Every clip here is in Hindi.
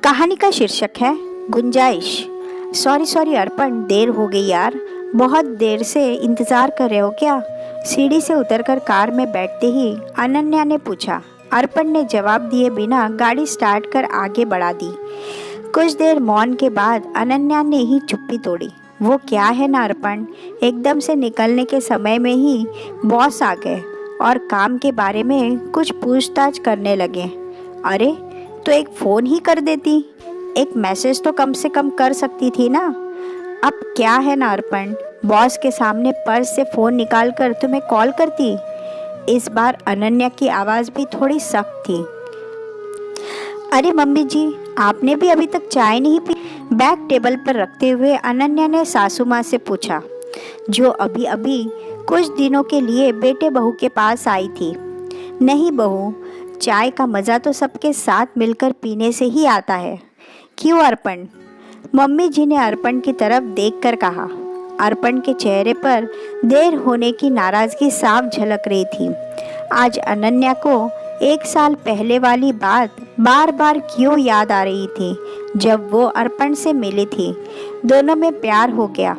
कहानी का शीर्षक है गुंजाइश। सॉरी अर्पण, देर हो गई यार। बहुत देर से इंतज़ार कर रहे हो क्या? सीढ़ी से उतरकर कार में बैठते ही अनन्या ने पूछा। अर्पण ने जवाब दिए बिना गाड़ी स्टार्ट कर आगे बढ़ा दी। कुछ देर मौन के बाद अनन्या ने ही चुप्पी तोड़ी। वो क्या है ना अर्पण, एकदम से निकलने के समय में ही बॉस आ गए और काम के बारे में कुछ पूछताछ करने लगे। अरे तो एक फ़ोन ही कर देती, एक मैसेज तो कम से कम कर सकती थी ना। अब क्या है ना अर्पण, बॉस के सामने पर्स से फ़ोन निकाल कर तुम्हें कॉल करती। इस बार अनन्या की आवाज़ भी थोड़ी सख्त थी। अरे मम्मी जी, आपने भी अभी तक चाय नहीं पी? बैग टेबल पर रखते हुए अनन्या ने सासू माँ से पूछा, जो अभी अभी कुछ दिनों के लिए बेटे बहू के पास आई थी। नहीं बहू, चाय का मज़ा तो सबके साथ मिलकर पीने से ही आता है। क्यों अर्पण? मम्मी जी ने अर्पण की तरफ देखकर कहा। अर्पण के चेहरे पर देर होने की नाराज़गी साफ झलक रही थी। आज अनन्या को 1 साल पहले वाली बात बार बार क्यों याद आ रही थी, जब वो अर्पण से मिली थी। दोनों में प्यार हो गया।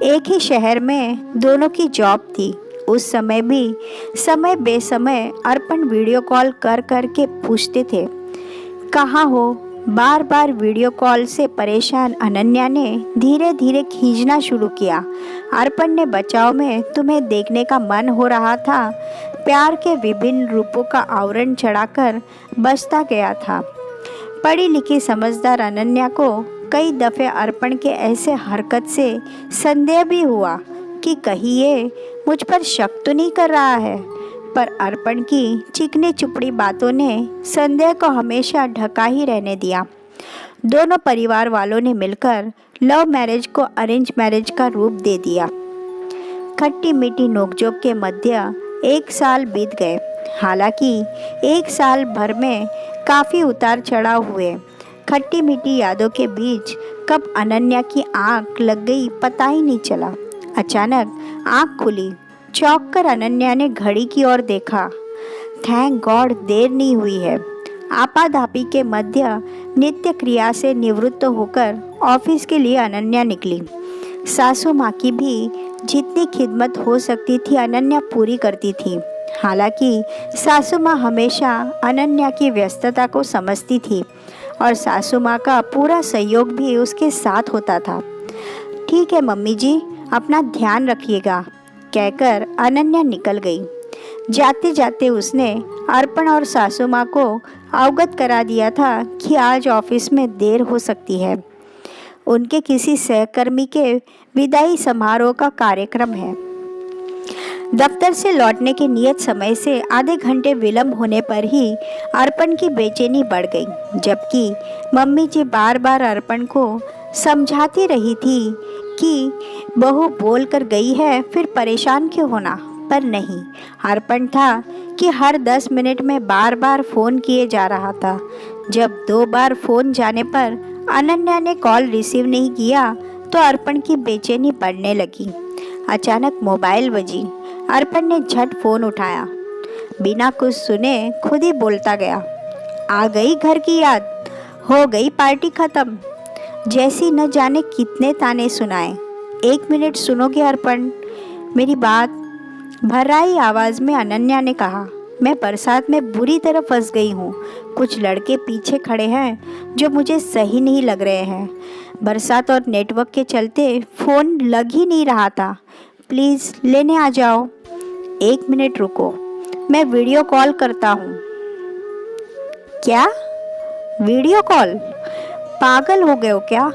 एक ही शहर में दोनों की जॉब थी। उस समय भी समय बेसमय अर्पण वीडियो कॉल कर कर के पूछते थे, कहाँ हो? बार बार वीडियो कॉल से परेशान अनन्या ने धीरे धीरे खींचना शुरू किया। अर्पण ने बचाव में तुम्हें देखने का मन हो रहा था। प्यार के विभिन्न रूपों का आवरण चढ़ाकर बसता गया था। पढ़ी लिखी समझदार अनन्या को कई दफ़े अर्पण के ऐसे हरकत से संदेह भी हुआ कि कहीं ये मुझ पर शक तो नहीं कर रहा है, पर अर्पण की चिकनी चुपड़ी बातों ने संदेह को हमेशा ढका ही रहने दिया। दोनों परिवार वालों ने मिलकर लव मैरिज को अरेंज मैरिज का रूप दे दिया। खट्टी मीठी नोकझोंक के मध्य 1 साल बीत गए। हालांकि 1 साल भर में काफ़ी उतार चढ़ाव हुए। खट्टी मीठी यादों के बीच कब अनन्या की आंख लग गई पता ही नहीं चला। अचानक आंख खुली। चौंक कर अनन्या ने घड़ी की ओर देखा। थैंक गॉड देर नहीं हुई है। आपाधापी के मध्य नित्य क्रिया से निवृत्त होकर ऑफिस के लिए अनन्या निकली। सासू माँ की भी जितनी खिदमत हो सकती थी अनन्या पूरी करती थी। हालांकि सासू माँ हमेशा अनन्या की व्यस्तता को समझती थी और सासू माँ का पूरा सहयोग भी उसके साथ होता था। ठीक है मम्मी जी, अपना ध्यान रखिएगा, कहकर अनन्या निकल गई। जाते जाते उसने अर्पण और सासू माँ को अवगत करा दिया था कि आज ऑफिस में देर हो सकती है। उनके किसी सहकर्मी के विदाई समारोह का कार्यक्रम है। दफ्तर से लौटने के नियत समय से आधे घंटे विलंब होने पर ही अर्पण की बेचैनी बढ़ गई, जबकि मम्मी जी बार बार अर्पण को समझाती रही थी कि बहू बोल कर गई है, फिर परेशान क्यों होना। पर नहीं, अर्पण था कि हर 10 मिनट में बार बार फ़ोन किए जा रहा था। जब 2 बार फ़ोन जाने पर अनन्या ने कॉल रिसीव नहीं किया तो अर्पण की बेचैनी बढ़ने लगी। अचानक मोबाइल बजी। अर्पण ने झट फ़ोन उठाया। बिना कुछ सुने खुद ही बोलता गया, आ गई घर की याद, हो गई पार्टी ख़त्म। जैसी न जाने कितने ताने सुनाए। 1 मिनट सुनोगे अर्पण मेरी बात? भर्राई आवाज़ में अनन्या ने कहा। मैं बरसात में बुरी तरह फंस गई हूँ। कुछ लड़के पीछे खड़े हैं जो मुझे सही नहीं लग रहे हैं। बरसात और नेटवर्क के चलते फ़ोन लग ही नहीं रहा था। प्लीज़ लेने आ जाओ। 1 मिनट रुको, मैं वीडियो कॉल करता हूँ। क्या? Video call? पागल हो गए हो क्या?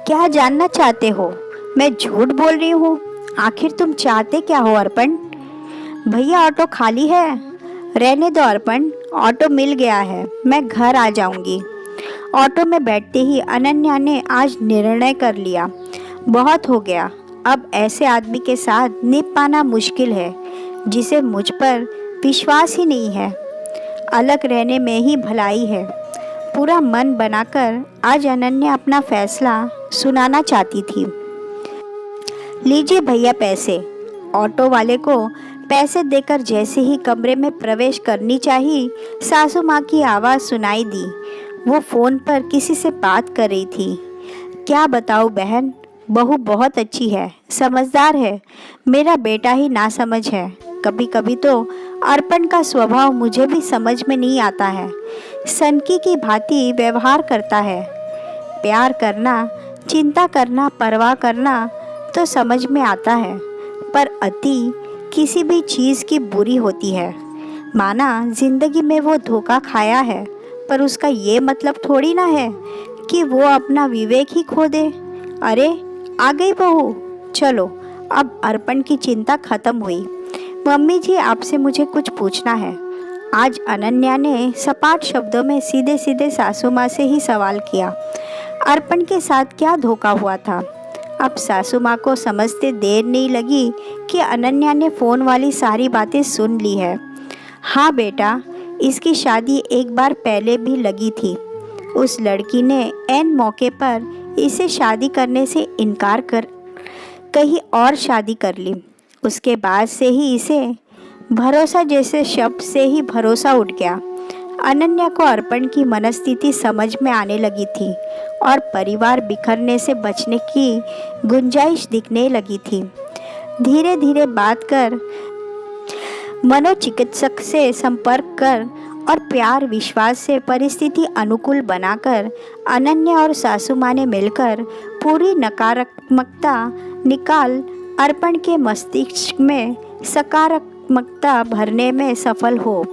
क्या जानना चाहते हो? मैं झूठ बोल रही हूँ? आखिर तुम चाहते क्या हो अर्पण? भैया ऑटो खाली है। रहने दो अर्पण, ऑटो मिल गया है, मैं घर आ जाऊंगी। ऑटो में बैठते ही अनन्या ने आज निर्णय कर लिया, बहुत हो गया। अब ऐसे आदमी के साथ निभ पाना मुश्किल है जिसे मुझ पर विश्वास ही नहीं है। अलग रहने में ही भलाई है। पूरा मन बनाकर आज अनन्या अपना फैसला सुनाना चाहती थी। लीजिए भैया पैसे। ऑटो वाले को पैसे देकर जैसे ही कमरे में प्रवेश करनी चाहिए, सासू माँ की आवाज़ सुनाई दी। वो फ़ोन पर किसी से बात कर रही थी। क्या बताऊँ बहन, बहू बहुत अच्छी है, समझदार है। मेरा बेटा ही नासमझ है। कभी कभी तो अर्पण का स्वभाव मुझे भी समझ में नहीं आता है। सनकी की भांति व्यवहार करता है। प्यार करना, चिंता करना, परवाह करना तो समझ में आता है, पर अति किसी भी चीज़ की बुरी होती है। माना जिंदगी में वो धोखा खाया है, पर उसका ये मतलब थोड़ी ना है कि वो अपना विवेक ही खो दे। अरे आ गई बहू, चलो अब अर्पण की चिंता खत्म हुई। मम्मी जी, आपसे मुझे कुछ पूछना है। आज अनन्या ने सपाट शब्दों में सीधे सीधे सासू माँ से ही सवाल किया। अर्पण के साथ क्या धोखा हुआ था? अब सासू माँ को समझते देर नहीं लगी कि अनन्या ने फ़ोन वाली सारी बातें सुन ली है। हाँ बेटा, इसकी शादी एक बार पहले भी लगी थी। उस लड़की ने ऐन मौके पर इसे शादी करने से इनकार कर कहीं और शादी कर ली। उसके बाद से ही इसे भरोसा जैसे शब्द से ही भरोसा उठ गया। अनन्या को अर्पण की मनस्थिति समझ में आने लगी थी और परिवार बिखरने से बचने की गुंजाइश दिखने लगी थी। धीरे धीरे बात कर, मनोचिकित्सक से संपर्क कर और प्यार विश्वास से परिस्थिति अनुकूल बनाकर अनन्या और सासू माँ ने मिलकर पूरी नकारात्मकता निकाल अर्पण के मस्तिष्क में सकारात्मकता भरने में सफल हो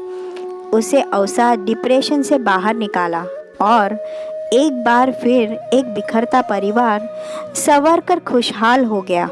उसे अवसाद डिप्रेशन से बाहर निकाला और एक बार फिर एक बिखरता परिवार संवर कर खुशहाल हो गया।